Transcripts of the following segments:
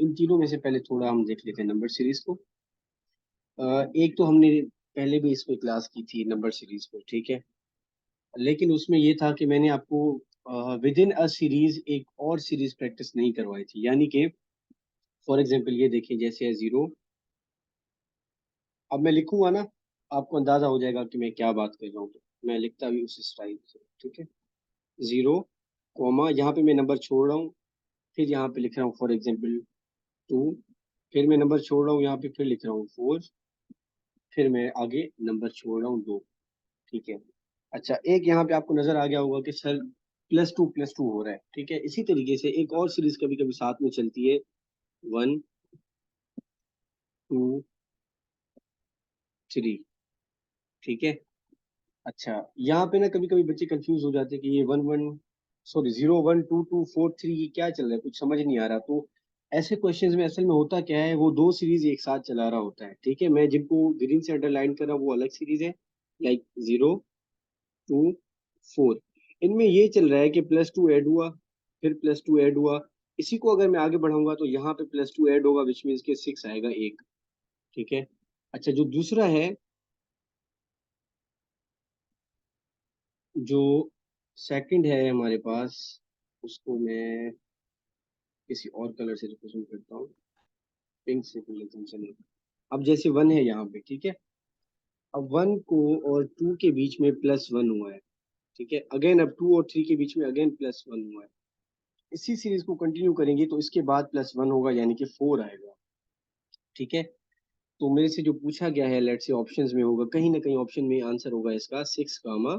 इन तीनों में से पहले थोड़ा हम देख लेते हैं नंबर सीरीज को। एक तो हमने पहले भी इसमें क्लास की थी नंबर सीरीज को, ठीक है। लेकिन उसमें ये था कि मैंने आपको विद इन अ सीरीज एक और सीरीज प्रैक्टिस नहीं करवाई थी, यानी कि फॉर एग्जांपल ये देखिए, जैसे है जीरो। अब मैं लिखूंगा ना, आपको अंदाजा हो जाएगा कि मैं क्या बात कर रहा हूँ। मैं लिखता भी उस स्टाइल से, ठीक है। जीरो कॉमा, यहाँ पे मैं नंबर छोड़ रहा हूँ, फिर यहाँ पे लिख रहा हूँ फॉर एग्जाम्पल टू, फिर मैं नंबर छोड़ रहा हूँ यहाँ पे, फिर लिख रहा हूँ फोर, फिर मैं आगे नंबर छोड़ रहा हूँ दो, ठीक है। अच्छा, एक यहाँ पे आपको नजर आ गया होगा कि सर प्लस टू हो रहा है, ठीक है। इसी तरीके से एक और सीरीज कभी कभी साथ में चलती है, वन टू थ्री, ठीक है। अच्छा, यहाँ पे ना कभी कभी बच्चे कंफ्यूज हो जाते हैं कि ये one one, sorry zero one two two four three, ये क्या चल रहा है, कुछ समझ नहीं आ रहा। तो ऐसे क्वेश्चंस में असल में होता क्या है, वो दो सीरीज एक साथ चला रहा होता है, ठीक है। मैं जिनको ग्रीन से अंडरलाइन कर रहा हूँ वो अलग सीरीज है, लाइक जीरो टू फोर। इनमें ये चल रहा है कि प्लस टू ऐड हुआ, फिर प्लस टू ऐड हुआ। इसी को अगर मैं आगे बढ़ाऊंगा तो यहाँ पे प्लस टू ऐड होगा, विच मीन्स के सिक्स आएगा एक, ठीक है। अच्छा, जो दूसरा है, जो सेकंड है हमारे पास, उसको मैं किसी और कलर से रिप्रेजेंट करता हूँ, पिंक से कर लेता हूँ, चलिए। अब जैसे वन है यहाँ पे, ठीक है। अब वन को और टू के बीच में प्लस वन हुआ है, ठीक है। अगेन अब टू और थ्री के बीच में अगेन प्लस वन हुआ है। इसी सीरीज को कंटिन्यू करेंगे तो इसके बाद प्लस वन होगा, यानी कि फोर आएगा, ठीक है। तो मेरे से जो पूछा गया है, लेट्स से ऑप्शंस में होगा, कहीं ना कहीं ऑप्शन में आंसर होगा इसका सिक्स कामा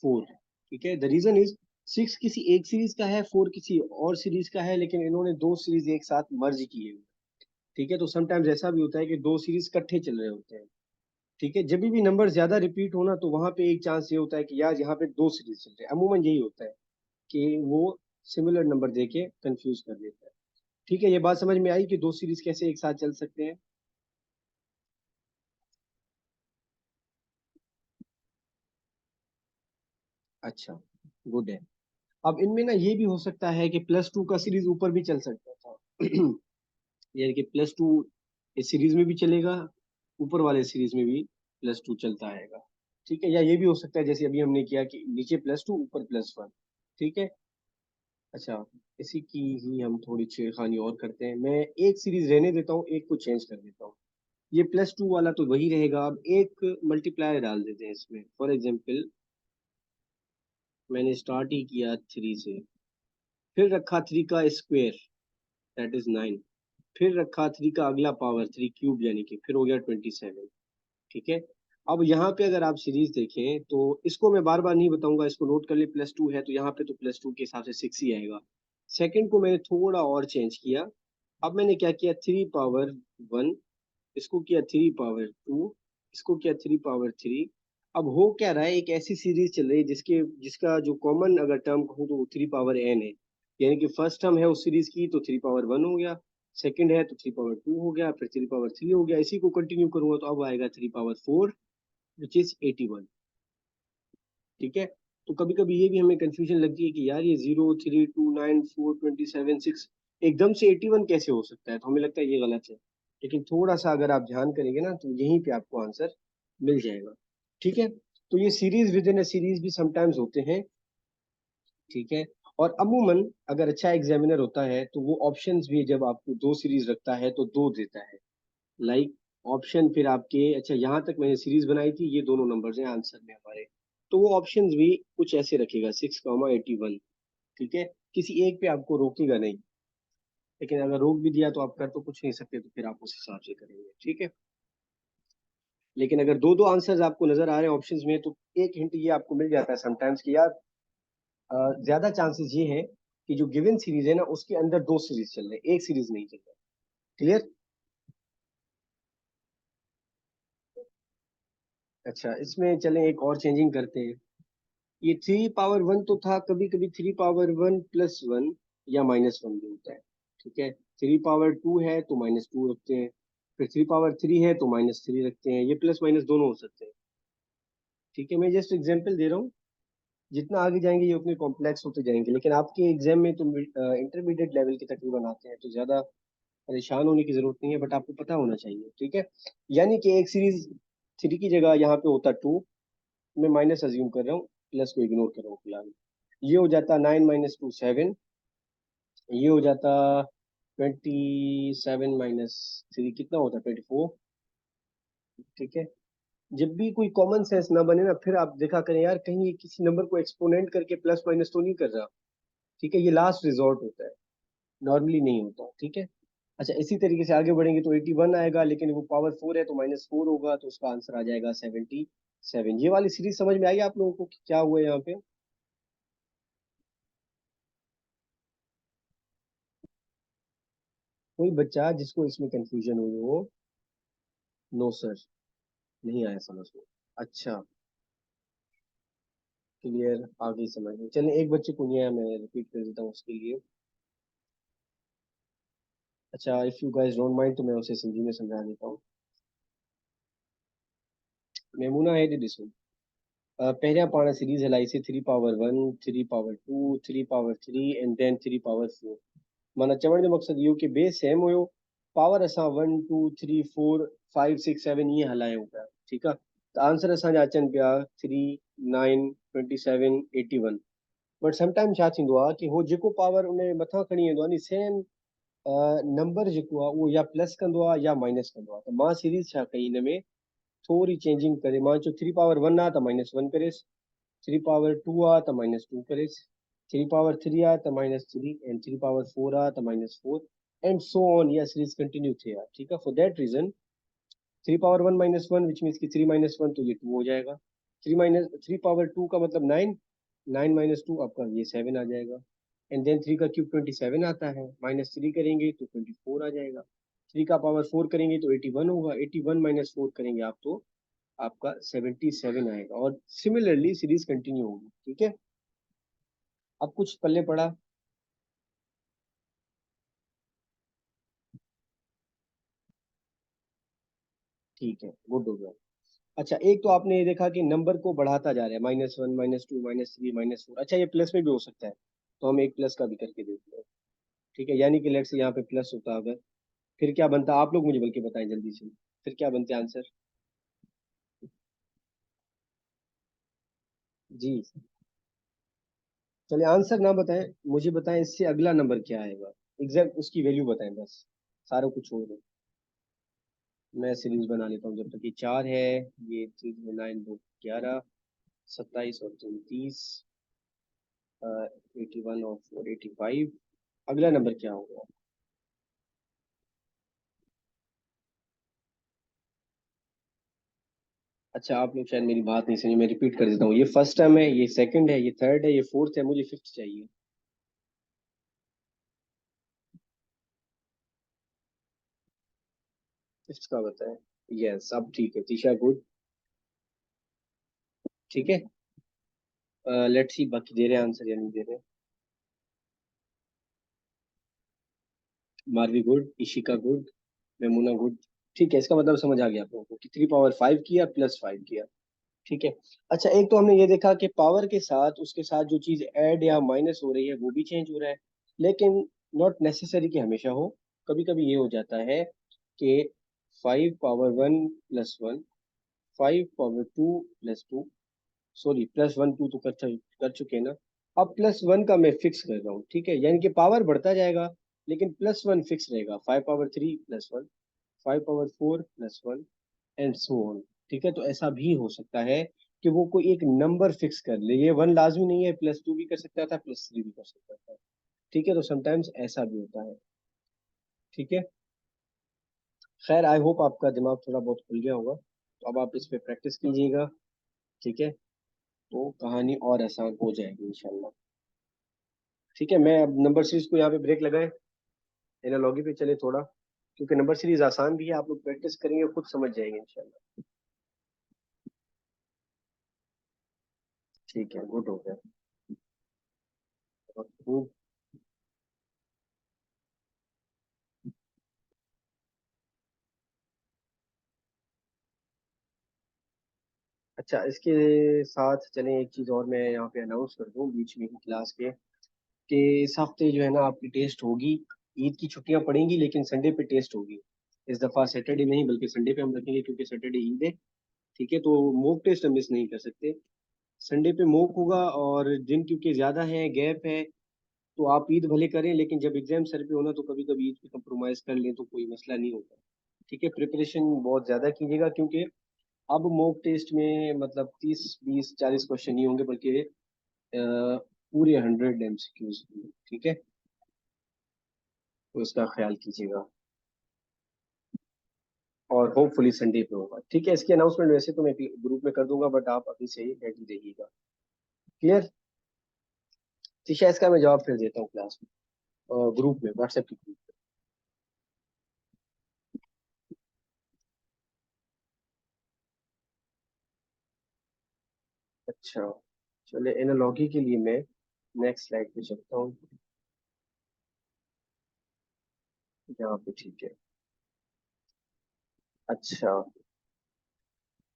फोर, ठीक है। द रीजन इज, सिक्स किसी एक सीरीज का है, फोर किसी और सीरीज का है, लेकिन इन्होंने दो सीरीज एक साथ मर्ज की है, ठीक है। तो समटाइम्स ऐसा भी होता है कि दो सीरीज इकट्ठे चल रहे होते हैं, ठीक है। जब भी नंबर ज्यादा रिपीट होना तो वहां पे एक चांस ये होता है कि यार यहाँ पे दो सीरीज चल रहे हैं, अमूमन यही होता है कि वो सिमिलर नंबर देके कंफ्यूज कर देता है, ठीक है। ये बात समझ में आई कि दो सीरीज कैसे एक साथ चल सकते हैं। अच्छा, गुड है। अब इनमें ना ये भी हो सकता है कि प्लस टू का सीरीज ऊपर भी चल सकता था यानी कि प्लस टू इस सीरीज में भी चलेगा, ऊपर वाले सीरीज में भी प्लस टू चलता आएगा, ठीक है। या ये भी हो सकता है जैसे अभी हमने किया कि नीचे प्लस टू ऊपर प्लस वन, ठीक है। अच्छा, इसी की ही हम थोड़ी छेड़खानी और करते हैं। मैं एक सीरीज रहने देता हूँ, एक को चेंज कर देता हूँ। ये प्लस टू वाला तो वही रहेगा, अब एक मल्टीप्लायर डाल देते हैं इसमें। फॉर एग्जाम्पल मैंने स्टार्ट ही किया थ्री से, फिर रखा थ्री का स्क्वायर, दैट इज नाइन, फिर रखा थ्री का अगला पावर थ्री क्यूब, यानी कि फिर हो गया ट्वेंटी सेवन, ठीक है। अब यहाँ पे अगर आप सीरीज देखें तो इसको मैं बार बार नहीं बताऊंगा, इसको नोट कर ले। प्लस टू है तो यहाँ पे तो प्लस टू के हिसाब से सिक्स ही आएगा। सेकंड को मैंने थोड़ा और चेंज किया। अब मैंने क्या किया, थ्री पावर वन, इसको किया थ्री पावर टू, इसको किया थ्री पावर थ्री। अब हो क्या रहा है, एक ऐसी सीरीज चल रही है जिसके जिसका जो कॉमन अगर टर्म कहूँ तो वो थ्री पावर एन है, यानी कि फर्स्ट टर्म है उस सीरीज की तो थ्री पावर वन हो गया, सेकंड है तो थ्री पावर टू हो गया, फिर थ्री पावर थ्री हो गया। इसी को कंटिन्यू करूंगा तो अब आएगा three power four, which is eighty one, ठीक है। तो कभी कभी ये भी हमें कंफ्यूजन लगती है कि यार ये zero three two nine four twenty seven six एकदम से एटी वन कैसे हो सकता है, तो हमें लगता है ये गलत है। लेकिन थोड़ा सा अगर आप ध्यान करेंगे ना तो यहीं पे आपको आंसर मिल जाएगा, ठीक है। तो ये series with in A series भी समटाइम्स होते हैं, ठीक है। और अमूमन अगर अच्छा एग्जामिनर होता है तो वो ऑप्शंस भी जब आपको दो सीरीज रखता है तो दो देता है, लाइक ऑप्शन फिर आपके, अच्छा यहाँ तक मैंने सीरीज बनाई थी, ये दोनों नंबर्स हैं आंसर में हमारे, तो वो ऑप्शंस भी कुछ ऐसे रखेगा, सिक्स कॉमा एटी वन, ठीक है। किसी एक पे आपको रोकेगा नहीं, लेकिन अगर रोक भी दिया तो आप कर तो कुछ नहीं सकते, तो फिर आप उस हिसाब से करेंगे, ठीक है। लेकिन अगर दो दो आंसर्स आपको नजर आ रहे हैं ऑप्शंस में तो एक हिंट ये आपको मिल जाता है समटाइम्स कि यार ज्यादा चांसेस ये है कि जो गिवन सीरीज है ना उसके अंदर दो सीरीज चल रहे हैं, एक सीरीज नहीं चल रहा। क्लियर? अच्छा, इसमें चलें एक और चेंजिंग करते हैं। ये थ्री पावर वन तो था, कभी कभी three power one plus one या माइनस वन भी होता है, ठीक है। थ्री पावर टू है तो माइनस टू रखते हैं, फिर थ्री पावर थ्री है तो माइनस थ्री रखते हैं, ये प्लस माइनस दोनों हो सकते हैं, ठीक है। मैं जस्ट एग्जांपल दे रहा हूँ, जितना आगे जाएंगे ये उतने कॉम्प्लेक्स होते जाएंगे, लेकिन आपके एग्जाम में तो इंटरमीडिएट लेवल के तकरीबन आते हैं, तो ज्यादा परेशान होने की जरूरत नहीं है, बट आपको पता होना चाहिए, ठीक है। यानी कि एक सीरीज थ्री की जगह यहाँ पे होता टू, मैं माइनस अज्यूम कर रहा हूँ, प्लस को इग्नोर कर रहा हूँ फिलहाल। ये हो जाता 9 - 2 7, ये हो जाता 27 - 3 कितना होता 24, ठीक है। जब भी कोई कॉमन सेंस ना बने ना, फिर आप देखा करें यार कहीं ये किसी नंबर को एक्सपोनेंट करके प्लस माइनस तो नहीं कर रहा, ठीक है। ये लास्ट रिजॉर्ट होता है, नॉर्मली नहीं होता, ठीक है। अच्छा, इसी तरीके से आगे बढ़ेंगे तो 81 आएगा, लेकिन वो पावर 4 है तो -4 होगा, तो उसका आंसर आ जाएगा 77। ये वाली सीरीज समझ में आई आप लोगों को कि क्या हुआ है यहाँ पे? कोई बच्चा जिसको इसमें कंफ्यूजन हुई हो? नो सर, नहीं आया समझ में। अच्छा, क्लियर, आगे समझ में। चलिए एक बच्चे को नहीं आया, मैं रिपीट कर देता हूँ उसके लिए। अच्छा, if you guys don't mind तो मैं उसे हिंदी में समझा देता हूँ। मेमूना है दिसो, पहिरियां पाण सीरीज़ हलाई सी 3 power 1, 3 power 2, 3 power 3 and then 3 power 4। माना चवण जो मक़सदु इहो कि बेस सेम हुयो, पावर असां 1 2 3 4 5 6 7 ईअं हलायूं पिया, ठीकु आहे। त आंसर असांजा अचनि पिया 3 9 27 81। बट समटाइम छा थींदो आहे कि हो जेको पावर उन जे मथां खणी ईंदो आहे नी, सेम नंबर जेको आहे उहो या प्लस कंदो आहे या माइनस कंदो आहे। त मां सीरीज़ छा कई हिन में, थोड़ी चेंजिंग करे, मां चयो 3 पावर 1 आहे त -1 करेसि, 3 पावर 2 आहे त -2 करेसि, 3 पावर 3 आहे त -3, एंड 3 पावर 4 आहे त -4, एंड सो ऑन, या सीरीज कंटिन्यू थे यार, ठीक है। For that reason 3 power 1 - 1 which means कि 3 - 1 तो ये 2 हो जाएगा। 3 पावर 2 का मतलब 9, 9 - 2 आपका ये 7 आ जाएगा। एंड देन 3 का क्यूब 27 आता है, -3 करेंगे तो 24 आ जाएगा। 3 का पावर 4 करेंगे तो 81 होगा, 81 -4 करेंगे आप तो आपका 77 आएगा, और सिमिलरली सीरीज कंटिन्यू होगी, ठीक है। अब कुछ पल्ले पड़ा। ठीक है, गुड हो गया। अच्छा, एक तो आपने ये देखा कि नंबर को बढ़ाता जा रहा है, -1 -2 -3 -4। अच्छा, ये प्लस में भी हो सकता है, तो हम एक प्लस का भी करके देखते हैं, ठीक है। यानी कि लेट्स से यहाँ पे प्लस होता अगर, फिर क्या बनता, आप लोग मुझे बल्कि बताएं जल्दी से, फिर क्या बनते आंसर? जी, चलिए आंसर ना बताएं, मुझे बताएं इससे अगला नंबर क्या आएगा, एग्जैक्ट उसकी वैल्यू बताएं बस, सारा कुछ छोड़ दें। मैं सीरीज बना लेता हूँ जब तक। ये 4 है, ये 3 9 2 11, 27 और 3 30, 81 और 4 85। अगला नंबर क्या होगा? अच्छा, आप लोग शायद मेरी बात नहीं सुनी, मैं रिपीट कर देता हूँ। ये फर्स्ट टर्म है, ये सेकंड है, ये थर्ड है, ये फोर्थ है, मुझे फिफ्थ चाहिए। फिफ्थ का बताएं। यस, अब ठीक है तीशा, गुड, ठीक है। लेट्स सी बाकी दे रहे हैं आंसर या नहीं दे रहे। मारवी good, Ishika good, Maimuna good, ठीक है। इसका मतलब समझ आ गया आप लोगों को कि 3 पावर 5 किया +5 किया, ठीक है। अच्छा, एक तो हमने ये देखा कि पावर के साथ उसके साथ जो चीज ऐड या माइनस हो रही है वो भी चेंज हो रहा है, लेकिन नॉट नेसेसरी कि हमेशा हो। कभी कभी ये हो जाता है कि 5 पावर 1 + 1, 5 पावर 2 + 2, सॉरी +1 2 तो कर चुके हैं ना। अब +1 का मैं फिक्स कर रहा हूँ, ठीक है। यानी कि पावर बढ़ता जाएगा, लेकिन +1 फिक्स रहेगा। 5 power 3 + 1, 5 power 4 + 1, and so on, ठीक है। तो ऐसा भी हो सकता है कि वो कोई एक नंबर फिक्स कर ले, ये 1 लाजमी नहीं है, +2 भी कर सकता था, +3 भी कर सकता था, ठीक है। तो समटाइम्स ऐसा भी होता है, ठीक है। खैर, आई होप आपका दिमाग थोड़ा बहुत खुल गया होगा, तो अब आप इस पे प्रैक्टिस कीजिएगा, ठीक है। तो कहानी और आसान हो जाएगी इंशाल्लाह, ठीक है। मैं अब नंबर सीरीज को यहाँ पे ब्रेक लगाए, एनालॉगी पे चले थोड़ा, क्योंकि नंबर सीरीज आसान भी है, आप लोग प्रैक्टिस करेंगे खुद समझ जाएंगे इंशाल्लाह। ठीक है, गुड हो गया। खूब। अच्छा, इसके साथ चलें एक चीज़ और मैं यहाँ पे अनाउंस कर दूँ बीच में ही क्लास के, कि इस हफ्ते जो है ना आपकी टेस्ट होगी, ईद की छुट्टियां पड़ेंगी लेकिन संडे पे टेस्ट होगी। इस दफा सैटरडे नहीं बल्कि संडे पे हम रखेंगे क्योंकि सैटरडे ईद है। ठीक है, तो मॉक टेस्ट हम मिस नहीं कर सकते। संडे पे मॉक होगा और दिन क्योंकि ज्यादा है, गैप है, तो आप ईद भले करें लेकिन जब एग्जाम सर पे होना तो कभी कभी ईद पे कंप्रोमाइज कर लें तो कोई मसला नहीं होता। ठीक है, प्रिपरेशन बहुत ज्यादा कीजिएगा क्योंकि अब मॉक टेस्ट में मतलब 30 20 40 क्वेश्चन नहीं होंगे बल्कि पूरे 100 MCQs। ठीक है, तो इसका ख्याल कीजिएगा और होपफुली संडे पे होगा। ठीक है, इसकी अनाउंसमेंट वैसे तो मैं ग्रुप में कर दूंगा बट आप अभी से ही रेडी रहिएगा। क्लियर? शीशा, इसका मैं जवाब फिर देता हूँ क्लास में, ग्रुप में, व्हाट्सएप के ग्रुप में। अच्छा, चलिए एनालॉगी के लिए मैं नेक्स्ट स्लाइड पे चलता हूँ। यहाँ पे ठीक है। अच्छा,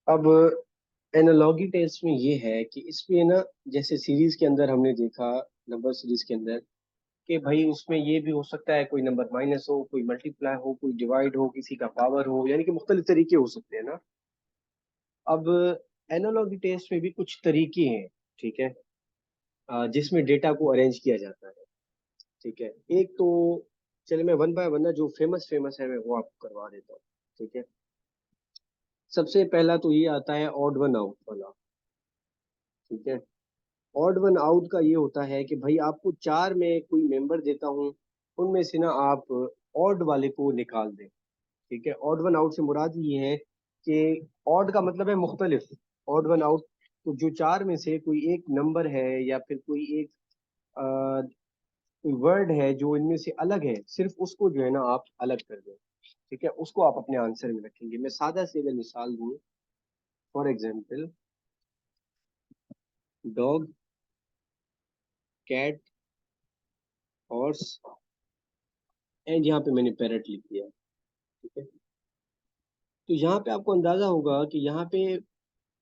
अब एनालॉगी टेस्ट में ये है कि इसमें ना, जैसे सीरीज के अंदर हमने देखा, नंबर सीरीज के अंदर, कि भाई उसमें ये भी हो सकता है कोई नंबर माइनस हो, कोई मल्टीप्लाई हो, कोई डिवाइड हो, किसी का पावर हो, यानी कि मुख्तलिफ तरीके हो सकते हैं ना। अब एनालॉगी टेस्ट में भी कुछ तरीके हैं। ठीक है, जिसमें डेटा को अरेंज किया जाता है। ठीक है, एक तो चलिए मैं वन बाय वन ना जो फेमस फेमस है मैं वो आपको करवा देता हूँ। ठीक है, सबसे पहला तो ये आता है ऑड वन आउट वाला। ठीक है, ऑड वन आउट का ये होता है कि भाई आपको चार में कोई मेंबर देता हूँ, उनमें से ना आप ऑड वाले को निकाल दें। ठीक है, ऑड वन आउट से मुराद ये है कि ऑड का मतलब है मुख्तलिफ। ऑड वन आउट, तो जो चार में से कोई एक नंबर है या फिर कोई एक कोई वर्ड है जो इनमें से अलग है, सिर्फ उसको जो है ना आप अलग कर दें। ठीक है, उसको आप अपने आंसर में रखेंगे। मैं सादा से अगर मिसाल दूं, for example dog, cat, horse, and यहाँ पे मैंने पैरट लिख दिया। ठीक है, तो यहाँ पे आपको अंदाजा होगा कि यहाँ पे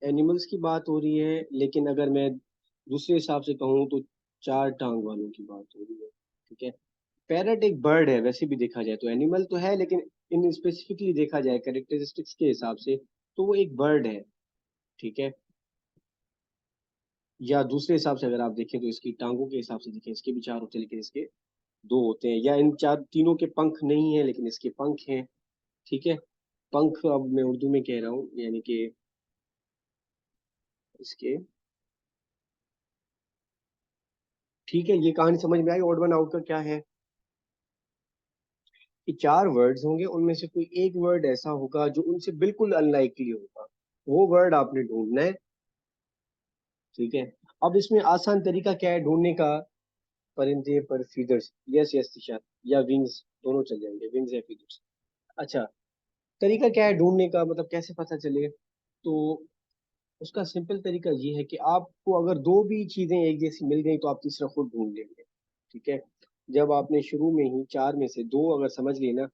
एनिमल्स की बात हो रही है, लेकिन अगर मैं दूसरे हिसाब से कहूँ तो चार टांग वालों की बात हो रही है। ठीक है, पैरट एक बर्ड है वैसे भी देखा जाए तो, एनिमल तो है लेकिन इन स्पेसिफिकली देखा जाए कैरेक्टरिस्टिक्स के हिसाब से तो वो एक बर्ड है। ठीक है, या दूसरे हिसाब से अगर आप देखें तो इसकी टांगों के हिसाब से देखें, इसके भी चार होते हैं लेकिन इसके दो होते हैं, या इन चार तीनों के पंख नहीं है लेकिन इसके पंख हैं। ठीक है, पंख अब मैं उर्दू में कह रहा हूँ, यानी कि इसके। ठीक है, ये कहानी समझ में आई ऑड वन आउट का क्या है, कि चार वर्ड्स होंगे, उनमें से कोई एक वर्ड ऐसा होगा जो उनसे बिल्कुल अनलाइकली होगा, वो वर्ड आपने ढूंढना है। ठीक है, अब इसमें आसान तरीका क्या है ढूंढने का? परिंदे पर फीदर्स, यस यस दिशा, या विंग्स, दोनों चल जाएंगे, विंग्स या फीदर्स। अच्छा, तरीका क्या है ढूंढने का, मतलब कैसे पता चले? तो उसका सिंपल तरीका ये है कि आपको अगर दो भी चीजें एक जैसी मिल गई तो आप तीसरा खुद ढूंढ लेंगे। ठीक है, जब आपने शुरू में ही चार में से दो अगर समझ लिए ना,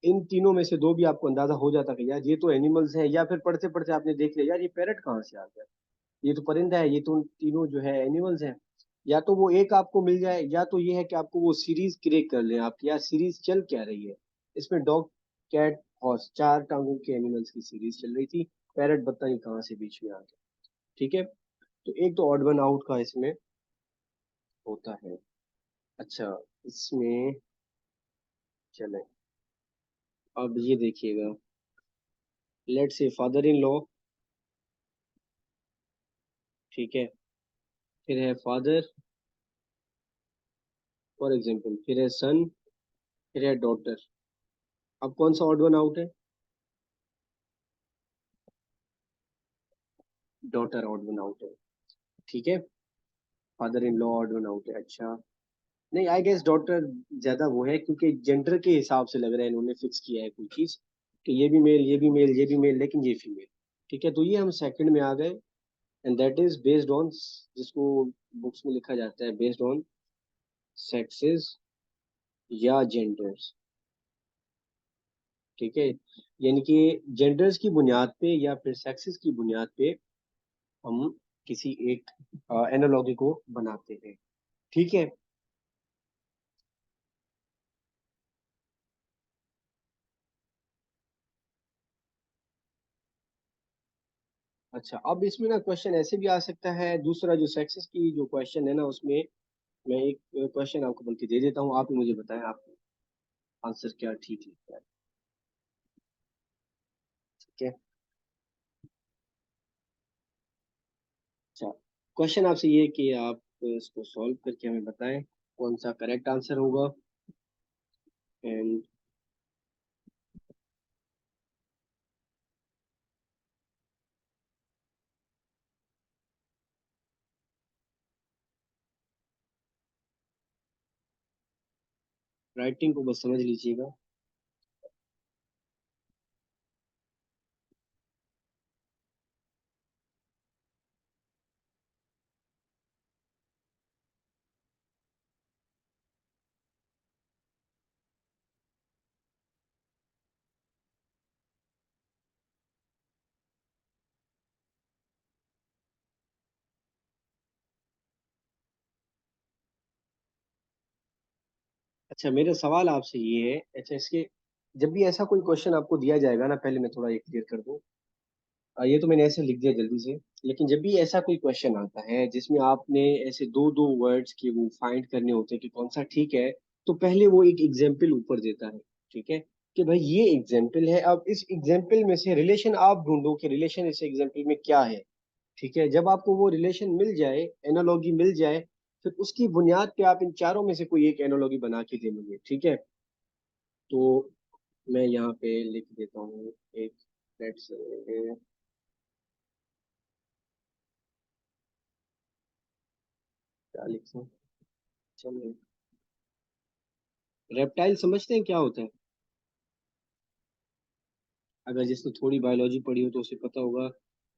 इन तीनों में से दो भी आपको अंदाजा हो जाता कि यार ये तो एनिमल्स है, या फिर पढ़ते पढ़ते आपने देख लिया यार ये पैरट कहाँ से आ गया, ये तो परिंदा है, ये तो तीनों जो है एनिमल्स हैं। या तो वो एक आपको मिल जाए, या तो ये है कि आपको वो सीरीज क्रिएट कर लें आप, यार सीरीज चल क्या रही है इसमें, डॉग, कैट, हॉर्स, चार टांगों के एनिमल्स की सीरीज चल रही थी, पैरट पता नहीं कहाँ से बीच में आ गया। ठीक है, तो एक तो ऑड वन आउट का इसमें होता है। अच्छा, इसमें चले, अब ये देखिएगा, लेट से फादर इन लॉ। ठीक है, फिर है फादर, फॉर एग्जाम्पल, फिर है सन, फिर है डॉटर। अब कौन सा ऑड वन आउट है? डॉटर ऑड वन आउट है। ठीक है, father in law odd one out है। अच्छा, नहीं आई गेस डॉटर ज्यादा वो है क्योंकि जेंडर के हिसाब से लग रहा है इन्होंने फिक्स किया है कोई चीज, कि ये भी मेल, ये भी मेल, ये भी मेल, लेकिन ये फीमेल। ठीक है, तो ये हम सेकंड में आ गए, and that is based on, जिसको बुक्स में लिखा जाता है बेस्ड ऑन सेक्सेस या जेंडर्स। ठीक है, यानी कि जेंडर्स की बुनियाद पे या फिर सेक्सेस की बुनियाद पे हम किसी एक एनालॉजी को बनाते हैं। ठीक है, अच्छा, अब इसमें ना क्वेश्चन ऐसे भी आ सकता है, दूसरा जो सेक्सेस की जो क्वेश्चन है ना, उसमें मैं एक क्वेश्चन आपको बल्कि दे देता हूँ, आप ही मुझे बताएं आप आंसर क्या ठीक लगता है। ठीक है। अच्छा, क्वेश्चन आपसे ये है कि आप इसको सॉल्व करके हमें बताएं कौन सा करेक्ट आंसर होगा। एंड राइटिंग को बस समझ लीजिएगा। अच्छा, मेरा सवाल आपसे ये है, अच्छा इसके जब भी ऐसा कोई क्वेश्चन आपको दिया जाएगा ना, पहले मैं थोड़ा ये क्लियर कर दूं। ये तो मैंने ऐसे लिख दिया जल्दी से, लेकिन जब भी ऐसा कोई क्वेश्चन आता है जिसमें आपने ऐसे दो दो वर्ड्स के वो फाइंड करने होते हैं कि कौन सा ठीक है, तो पहले वो एक एग्जाम्पल ऊपर देता है। ठीक है, कि भाई ये एग्जाम्पल है, अब इस एग्जाम्पल में से रिलेशन आप ढूंढो कि रिलेशन इस एग्जाम्पल में क्या है। ठीक है, जब आपको वो रिलेशन मिल जाए, एनालॉगी मिल जाए, फिर उसकी बुनियाद पे आप इन चारों में से कोई एक एनालॉगी बना के दे मुझे। ठीक है, तो मैं यहाँ पे लिख देता हूँ एक, लेट्स क्या लिखूं। चलिए, रेप्टाइल समझते हैं क्या होता है? अगर जिसने थोड़ी बायोलॉजी पढ़ी हो तो उसे पता होगा,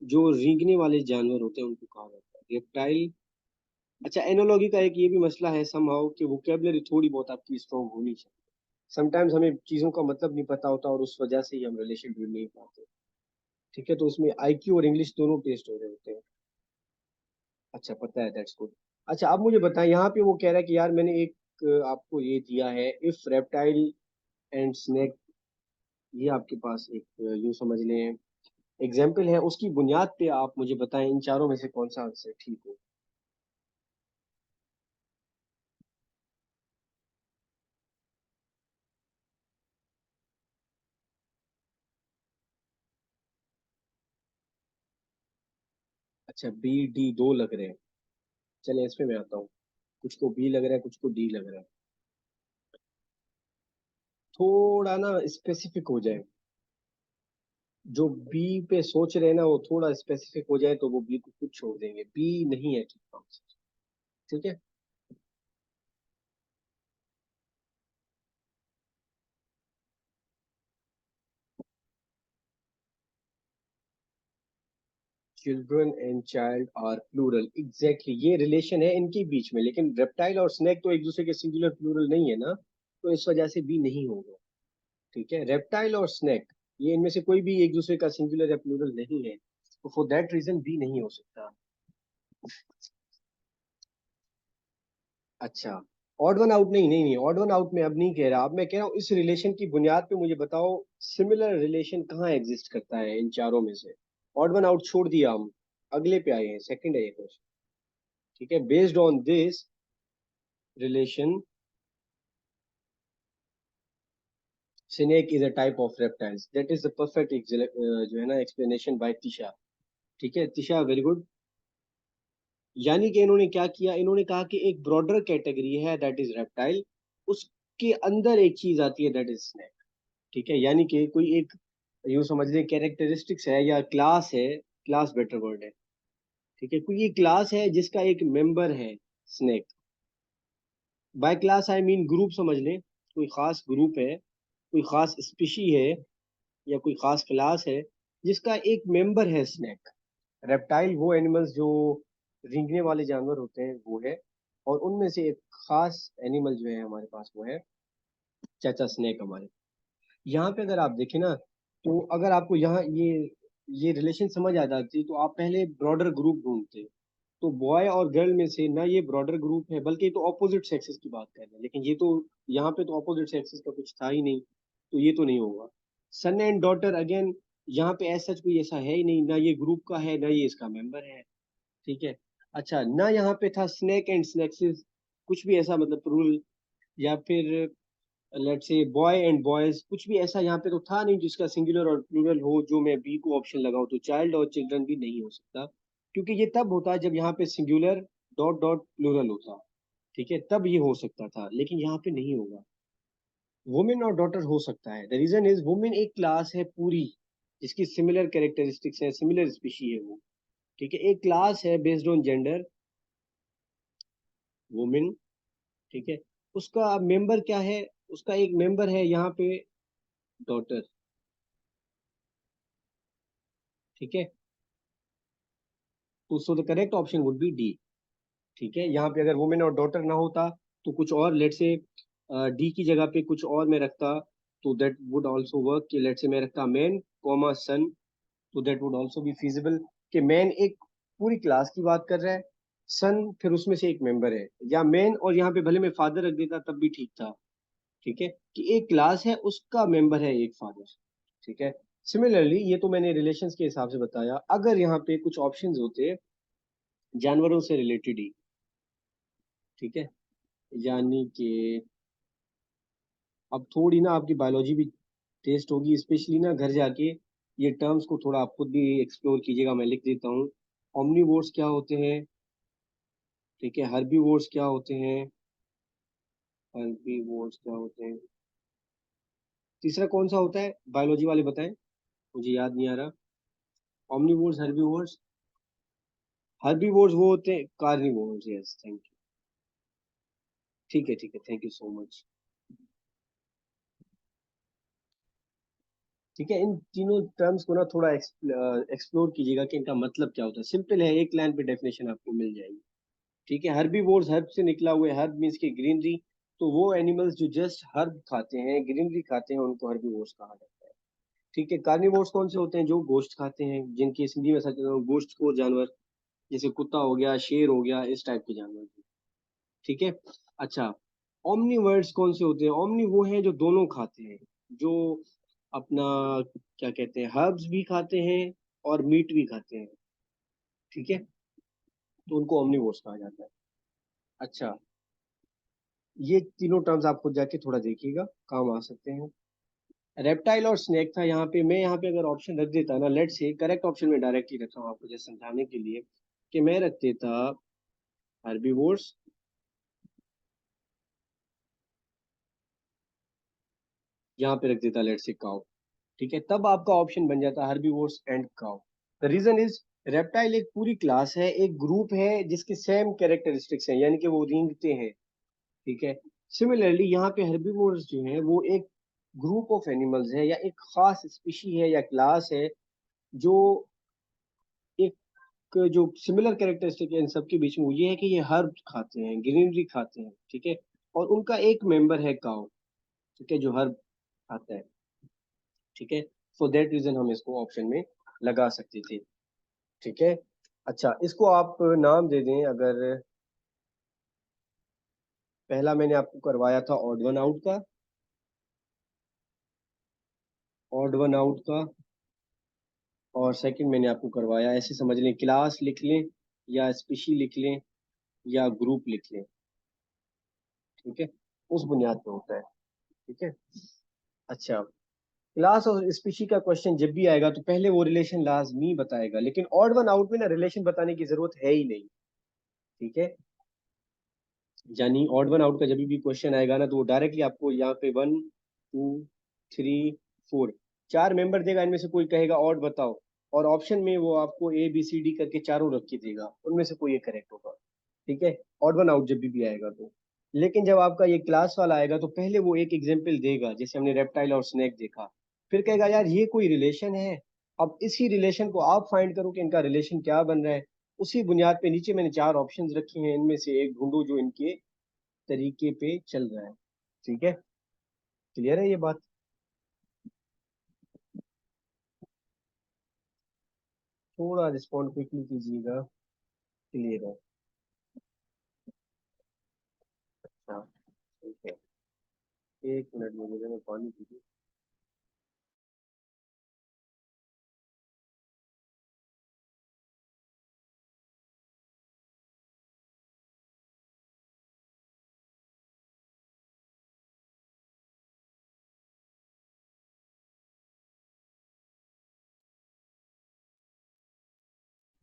जो रेंगने वाले जानवर होते हैं उनको कहा जाता है रेप्टाइल। अच्छा, एनोलॉजी का एक ये भी मसला है समहाउ कि वोकेबलरी थोड़ी बहुत आपकी स्ट्रांग होनी चाहिए। समटाइम्स हमें चीजों का मतलब नहीं पता होता और उस वजह से ही हम रिलेशन ढूंढ नहीं पाते। ठीक है, तो उसमें आईक्यू और इंग्लिश दोनों टेस्ट हो रहे होते हैं। अच्छा, पता है, दैट्स गुड। अच्छा, अब मुझे बताएं, यहाँ पे वो कह रहा है कि यार मैंने एक आपको ये दिया है, इफ रेप्टाइल एंड स्नेक, ये आपके पास एक यूं समझ लें एग्जाम्पल है, उसकी बुनियाद पे आप मुझे बताएं इन चारों में से कौन सा आंसर ठीक हो। अच्छा, बी डी दो लग रहे हैं। चले इसमें मैं आता हूँ, कुछ को बी लग रहा है, कुछ को डी लग रहा है। थोड़ा ना स्पेसिफिक हो जाए, जो बी पे सोच रहे हैं ना वो थोड़ा स्पेसिफिक हो जाए तो वो बी को कुछ छोड़ देंगे, बी नहीं है ठीक आंसर। ठीक है। Children and child are plural, exactly ये रिलेशन है इनके बीच में, लेकिन रेप्टाइल और स्नेक तो एक दूसरे के सिंगुलर प्लूरल नहीं है ना, तो इस वजह से बी नहीं होगा। ठीक है, रेप्टाइल और स्नेक, ये इनमें से कोई भी एक दूसरे का सिंगुलर या प्लूरल नहीं है, तो फॉर दैट रीजन बी नहीं हो सकता। अच्छा, ऑड वन आउट नहीं, नहीं नहीं, ऑड वन आउट में अब नहीं कह रहा, अब मैं कह रहा हूँ इस रिलेशन की बुनियाद पे मुझे बताओ सिमिलर रिलेशन कहाँ एग्जिस्ट करता है इन चारों में से। ऑड वन आउट छोड़ दिया हम, अगले पे आए हैं, सेकंड है ये क्वेश्चन। ठीक है, based on this relation snake is a type of reptiles, that is the perfect जो है ना एक्सप्लेनेशन बाय तिशा। ठीक है तिशा, वेरी गुड। यानी कि इन्होंने क्या किया, इन्होंने कहा कि एक ब्रॉडर कैटेगरी है दैट इज रेप्टाइल, उसके अंदर एक चीज आती है दैट इज स्नेक। ठीक है, यानी कि कोई एक यूं समझ लें कैरेक्टरिस्टिक्स है या क्लास है, क्लास बेटर वर्ड है। ठीक है, कोई ये क्लास है जिसका एक मेंबर है snake. By class I mean group समझ लें, कोई खास ग्रुप है, कोई खास स्पीशी है, या कोई खास क्लास है जिसका एक मेंबर है स्नेक। रेप्टाइल वो एनिमल्स जो रेंगने वाले जानवर होते हैं वो है, और उनमें से एक खास एनिमल जो है हमारे पास वो है चाचा स्नेक हमारे। यहाँ पे अगर आप देखें ना, तो अगर आपको यहाँ ये रिलेशन समझ आ जाती तो आप पहले ब्रॉडर ग्रुप ढूंढते। तो बॉय और गर्ल में से ना ये ब्रॉडर ग्रुप है, बल्कि ये तो ऑपोजिट सेक्सेस की बात कर रहे हैं, लेकिन ये तो यहाँ पे तो ऑपोजिट सेक्सेस का कुछ था ही नहीं, तो ये तो नहीं होगा। सन एंड डॉटर अगेन, यहाँ पे ऐसा सच कोई ऐसा है ही नहीं, ना ये ग्रुप का है ना ये इसका मेंबर है। ठीक है। अच्छा, ना यहाँ पे था स्नेक एंड स्नैक्सेस, कुछ भी ऐसा मतलब प्लूरल, या फिर let's say boy and boys, कुछ भी ऐसा यहाँ पे तो था नहीं जिसका सिंगुलर और प्लूरल हो, जो मैं बी को ऑप्शन लगाऊं। तो चाइल्ड और चिल्ड्रन भी नहीं हो सकता, क्योंकि ये तब होता है जब यहाँ पे सिंगुलर डॉट डॉट प्लूरल होता। ठीक है, तब ये हो सकता था, लेकिन यहाँ पे नहीं होगा। वुमेन और डॉटर हो सकता है। द रीजन इज वुमेन एक क्लास है पूरी, जिसकी सिमिलर कैरेक्टरिस्टिक्स है, सिमिलर स्पीशी है वो। ठीक है, एक क्लास है बेस्ड ऑन जेंडर, वुमेन। ठीक है, उसका मेंबर क्या है? उसका एक मेंबर है यहाँ पे डॉटर। ठीक है, तो so the correct option would be D. ठीक है, यहाँ पे अगर वुमेन और डॉटर ना होता तो कुछ और, लेट से डी की जगह पे कुछ और मैं रखता, तो दैट वुड आल्सो वर्क। कि लेट से मैं रखता मैन कॉमा सन, तो that would also be feasible. कि मैन एक पूरी क्लास की बात कर रहा है, सन फिर उसमें से एक मेंबर है, या मैन और यहाँ पे भले मैं फादर रख देता तब भी ठीक था। ठीक है, कि एक क्लास है उसका मेंबर है एक फादर। ठीक है। सिमिलरली ये तो मैंने रिलेशंस के हिसाब से बताया, अगर यहाँ पे कुछ ऑप्शंस होते जानवरों से रिलेटेड ही। ठीक है, यानी कि अब थोड़ी ना आपकी बायोलॉजी भी टेस्ट होगी, स्पेशली ना घर जाके ये टर्म्स को थोड़ा आप खुद भी एक्सप्लोर कीजिएगा, मैं लिख देता हूँ। ऑमनीवोर्स क्या होते हैं? ठीक है, हर्बीवोर्स क्या होते हैं? हर्बीवोर्स क्या होते हैं? तीसरा कौन सा होता है, बायोलॉजी वाले बताएं, मुझे याद नहीं आ रहा। ऑमनीवोर्स, हर्बीवोर्स। हर्बीवोर्स वो होते हैं कार्निवोर्स, यस थैंक यू। ठीक है, थैंक यू सो मच। ठीक है, इन तीनों टर्म्स को ना थोड़ा एक्सप्लोर कीजिएगा कि इनका मतलब क्या होता है। सिंपल है, एक लाइन पे डेफिनेशन आपको मिल जाएगी। ठीक है, हर्बीवोर्स हर्ब से निकला हुआ है, हर्ब मीन्स की ग्रीनरी। तो वो एनिमल्स जो जस्ट हर्ब खाते हैं, ग्रीनरी खाते हैं, उनको हर्बीवोर्स कहा जाता है। ठीक है, कार्निवोर्स कौन से होते हैं? जो गोश्त खाते हैं, जिनकी हिंदी में सच गोश्त को जानवर, जैसे कुत्ता हो गया, शेर हो गया, इस टाइप के जानवर। ठीक है। अच्छा, ओमनीवर्ड्स कौन से होते हैं? ओमनी वो हैं जो दोनों खाते हैं, जो अपना क्या कहते हैं, हर्ब्स भी खाते हैं और मीट भी खाते हैं। ठीक है, तो उनको ओमनीवोर्स कहा जाता है। अच्छा, ये तीनों टर्म्स आप खुद जाके थोड़ा देखिएगा, काम आ सकते हैं। रेप्टाइल और स्नेक था यहाँ पे, मैं यहाँ पे अगर ऑप्शन रख देता ना, लेट से करेक्ट ऑप्शन में डायरेक्टली रखा हूँ आपको जैसे समझाने के लिए, कि मैं रख देता हर्बीवोर्स, यहाँ पे रख देता लेट से काउ। ठीक है, तब आपका ऑप्शन बन जाता herbivores and cow. The reason is reptile एक पूरी क्लास है, एक ग्रुप है जिसके सेम कैरेक्टरिस्टिक्स हैं, यानी कि वो रेंगते हैं। ठीक है। सिमिलरली यहाँ पे हर्बीवोर्स जो है वो एक ग्रुप ऑफ एनिमल्स है, या एक खास स्पीशी है या क्लास है, जो एक जो सिमिलर कैरेक्टरिस्टिक है इन सबके बीच में, वो ये है कि ये हर्ब खाते हैं, ग्रीनरी खाते हैं। ठीक है, और उनका एक मेंबर है काउ। ठीक है, जो हर्ब खाता है। ठीक है, फॉर दैट रीजन हम इसको ऑप्शन में लगा सकते थे। ठीक है। अच्छा, इसको आप नाम दे दें अगर, पहला मैंने आपको करवाया था ऑड वन आउट का, ऑड वन आउट का, और सेकंड मैंने आपको करवाया, ऐसे समझ लें क्लास लिख लें, या स्पीशी लिख लें, या ग्रुप लिख लें। ठीक है, उस बुनियाद पे होता है। ठीक है। अच्छा, क्लास और स्पीशी का क्वेश्चन जब भी आएगा तो पहले वो रिलेशन लाजमी बताएगा, लेकिन ऑड वन आउट में ना रिलेशन बताने की जरूरत है ही नहीं। ठीक है, यानी ऑड वन आउट का जब भी क्वेश्चन आएगा ना, तो वो डायरेक्टली आपको यहाँ पे वन, टू, थ्री, फोर, चार मेंबर देगा, इनमें से कोई कहेगा ऑड बताओ, और ऑप्शन में वो आपको ए बी सी डी करके चारों रख के देगा, उनमें से कोई एक करेक्ट होगा। ठीक है, ऑड वन आउट जब भी आएगा तो। लेकिन जब आपका ये क्लास वाला आएगा तो पहले वो एक एग्जाम्पल देगा, जैसे हमने रेप्टाइल और स्नेक देखा, फिर कहेगा यार ये कोई रिलेशन है, अब इसी रिलेशन को आप फाइंड करो कि इनका रिलेशन क्या बन रहा है। उसी बुनियाद पे नीचे मैंने चार ऑप्शंस रखे हैं, इनमें से एक ढूंढो जो इनके तरीके पे चल रहा है। ठीक है, क्लियर है ये बात? थोड़ा रिस्पॉन्ड क्विकली कीजिएगा, क्लियर है? हाँ, ठीक है, एक मिनट में मुझे मैं पानी पी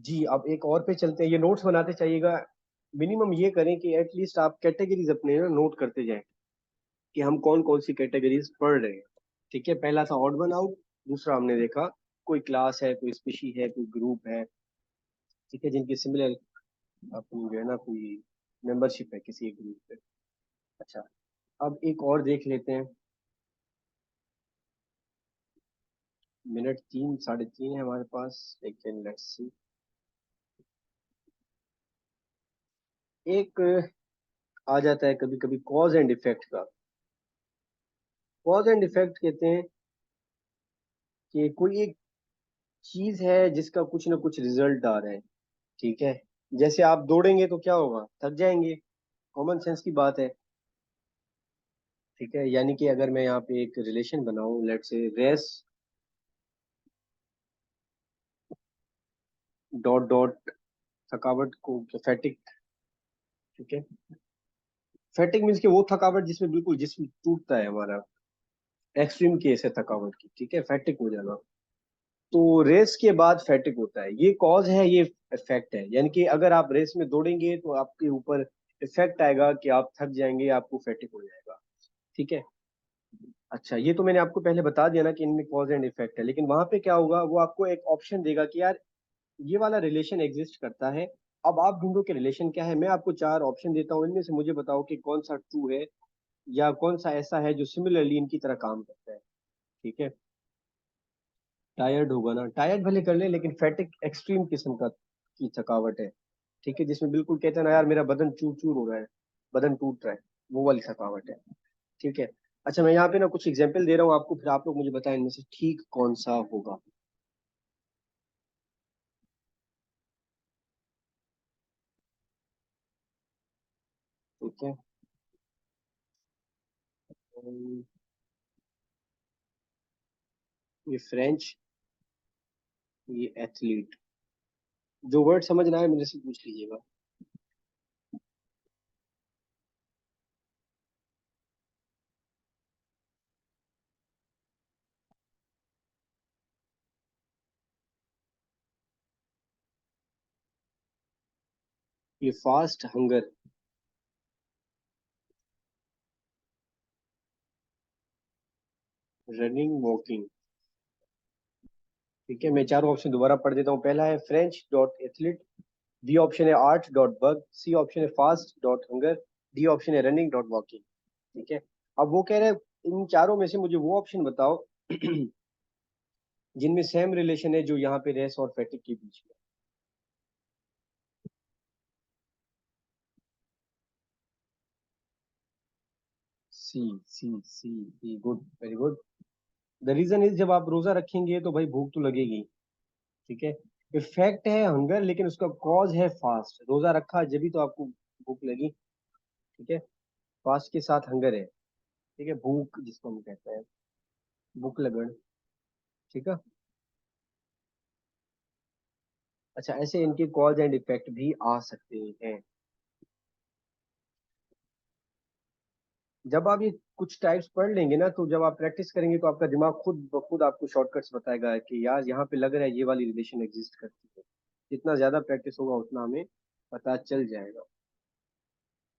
जी, अब एक और पे चलते हैं। ये नोट्स बनाते चाहिएगा। मिनिमम ये करें कि एटलीस्ट आप कैटेगरीज अपने ना नोट करते जाएं कि हम कौन कौन सी कैटेगरीज पढ़ रहे हैं। ठीक है, पहला था ऑड वन आउट। दूसरा हमने देखा कोई क्लास है, कोई स्पीशी है, कोई ग्रुप है, ठीक है, जिनकी सिमिलर अपनी जो है ना कोई मेंबरशिप है किसी एक ग्रुप पे। अच्छा, अब एक और देख लेते हैं। मिनट 3 साढ़े 3 है हमारे पास, लेकिन लेट्स सी। एक आ जाता है कभी कभी कॉज एंड इफेक्ट का। कॉज एंड इफेक्ट कहते हैं कि कोई एक चीज है जिसका कुछ ना कुछ रिजल्ट आ रहा है। ठीक है, जैसे आप दौड़ेंगे तो क्या होगा, थक जाएंगे। कॉमन सेंस की बात है। ठीक है, यानी कि अगर मैं यहाँ पे एक रिलेशन बनाऊं, लेट से रेस डॉट डॉट थकावट को फैटिक। ठीक है, फैटिक मीन्स कि वो थकावट जिसमें बिल्कुल जिस्म टूटता है हमारा। एक्सट्रीम केस है थकावट की, ठीक है, फैटिक हो जाना। तो रेस के बाद फैटिक होता है, ये कॉज है, ये इफेक्ट है। यानी कि अगर आप रेस में दौड़ेंगे तो आपके ऊपर इफेक्ट आएगा कि आप थक जाएंगे, आपको फैटिक हो जाएगा। ठीक है। अच्छा, ये तो मैंने आपको पहले बता दिया ना कि इनमें कॉज एंड इफेक्ट है, लेकिन वहां पे क्या होगा, वो आपको एक ऑप्शन देगा कि यार ये वाला रिलेशन एग्जिस्ट करता है। अब आप ढूंढो कि रिलेशन क्या है। मैं आपको 4 ऑप्शन देता हूँ, इनमें से मुझे बताओ कि कौन सा ट्रू है या कौन सा ऐसा है जो सिमिलरली इनकी तरह काम करता है। ठीक है, टायर्ड होगा ना, टायर्ड भले कर ले, लेकिन फैटिक एक्सट्रीम किस्म का की थकावट है। ठीक है, जिसमें बिल्कुल कहते हैं ना यार मेरा बदन चूर चूर हो रहा है, बदन टूट रहा है, वो वाली थकावट है। ठीक है। अच्छा, मैं यहाँ पे ना कुछ एग्जाम्पल दे रहा हूँ आपको, फिर आप लोग मुझे बताएं इनमें से ठीक कौन सा होगा। ठीक है। अम, ये फ्रेंच, ये एथलीट। जो वर्ड समझ ना आए मेरे से पूछ लीजिएगा। ये फास्ट हंगर, रनिंग, वॉकिंग। ठीक है, मैं 4 ऑप्शन दोबारा पढ़ देता हूँ। पहला है French dot athlete, B option है art dot bug, C option है fast dot hunger, D option है रनिंग डॉट वॉकिंग। ठीक है। अब वो कह रहे हैं इन चारों में से मुझे वो ऑप्शन बताओ जिनमें सेम रिलेशन है जो यहाँ पे रेस और फैटिक के बीच में। C C C C, good, very good. The reason is जब आप रोजा रखेंगे तो भाई भूख तो लगेगी। ठीक है, इफेक्ट है हंगर, लेकिन उसका कॉज है फास्ट। रोजा रखा जब भी तो आपको भूख लगी। ठीक है, फास्ट के साथ हंगर है। ठीक है, भूख जिसको हम कहते हैं, भूख लगन। ठीक है। अच्छा, ऐसे इनके कॉज एंड इफेक्ट भी आ सकते हैं। जब आप ये कुछ टाइप्स पढ़ लेंगे ना, तो जब आप प्रैक्टिस करेंगे तो आपका दिमाग खुद ब खुद आपको शॉर्टकट्स बताएगा कि यार यहाँ पे लग रहा है ये वाली रिलेशन एग्जिस्ट करती है। जितना ज्यादा प्रैक्टिस होगा उतना हमें पता चल जाएगा।